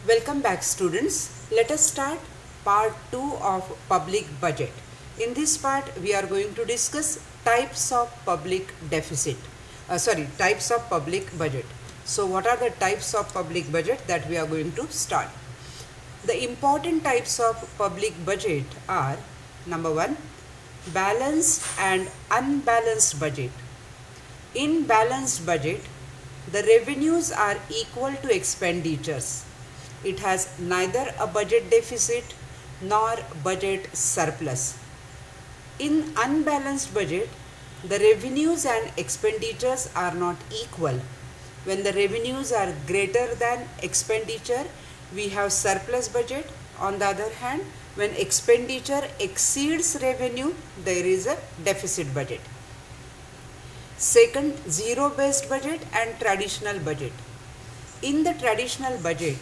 Welcome back, students. Let us start part 2 of public budget. In this part we are going to discuss types of public deficit. Types of public budget. So what are the types of public budget that we are going to start? The important types of public budget are: number 1, balanced and unbalanced budget. In balanced budget, the revenues are equal to expenditures. It has neither a budget deficit nor budget surplus. In unbalanced budget, the revenues and expenditures are not equal. When the revenues are greater than expenditure, we have surplus budget. On the other hand, when expenditure exceeds revenue, there is a deficit budget. Second, zero-based budget and traditional budget. In the traditional budget,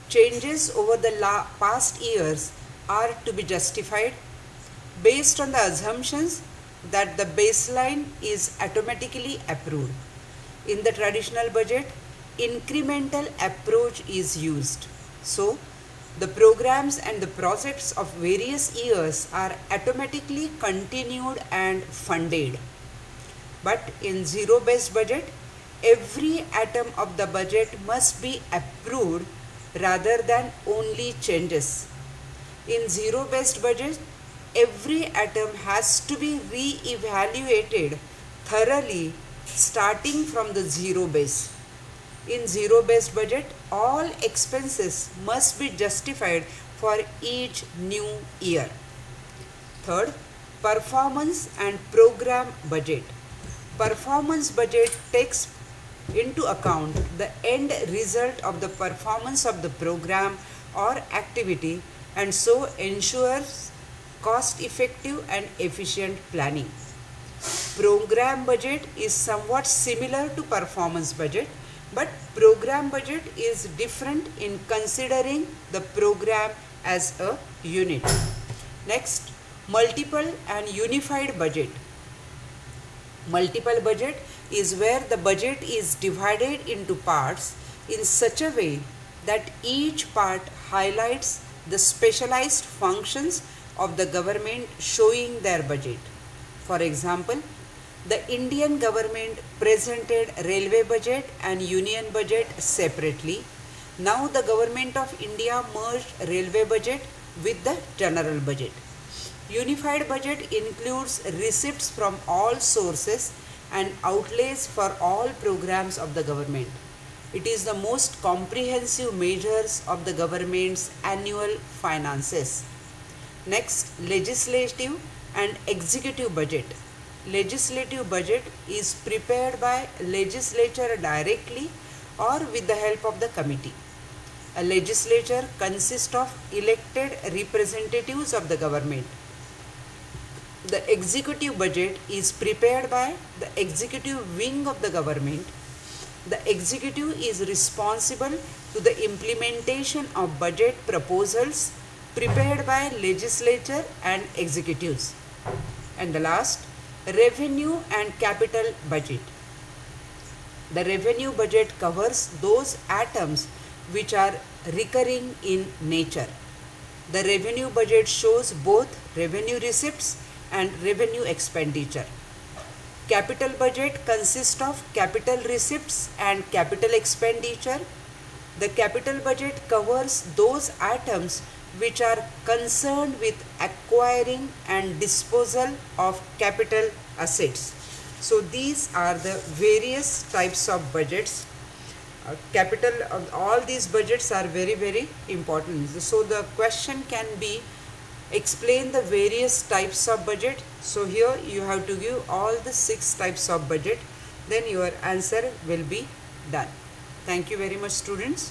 changes over the past years are to be justified based on the assumptions that the baseline is automatically approved. In the traditional budget, incremental approach is used. So, the programs and the projects of various years are automatically continued and funded. But in zero-based budget, every atom of the budget must be approved rather than only changes. In zero-based budget, every atom has to be re-evaluated thoroughly starting from the zero base. In zero-based budget, all expenses must be justified for each new year. Third, performance and program budget. Performance budget takes into account the end result of the performance of the program or activity and so ensures cost effective and efficient planning. Program budget is somewhat similar to performance budget, but program budget is different in considering the program as a unit. Next, multiple and unified budget. Multiple budget is where the budget is divided into parts in such a way that each part highlights the specialized functions of the government showing their budget. For example, the Indian government presented railway budget and union budget separately. Now the government of India merged railway budget with the general budget. Unified budget includes receipts from all sources and outlays for all programs of the government. It is the most comprehensive measures of the government's annual finances. Next, legislative and executive budget. Legislative budget is prepared by legislature directly or with the help of the committee. A legislature consists of elected representatives of the government. The executive budget is prepared by the executive wing of the government. The executive is responsible to the implementation of budget proposals prepared by legislature and executives. And the last, revenue and capital budget. The revenue budget covers those items which are recurring in nature. The revenue budget shows both revenue receipts and revenue expenditure. Capital budget consists of capital receipts and capital expenditure. The capital budget covers those items which are concerned with acquiring and disposal of capital assets. So these are the various types of budgets. All these budgets are very important. So the question can be, explain the various types of budget. So here you have to give all the 6 types of budget, then your answer will be done. Thank you very much, students.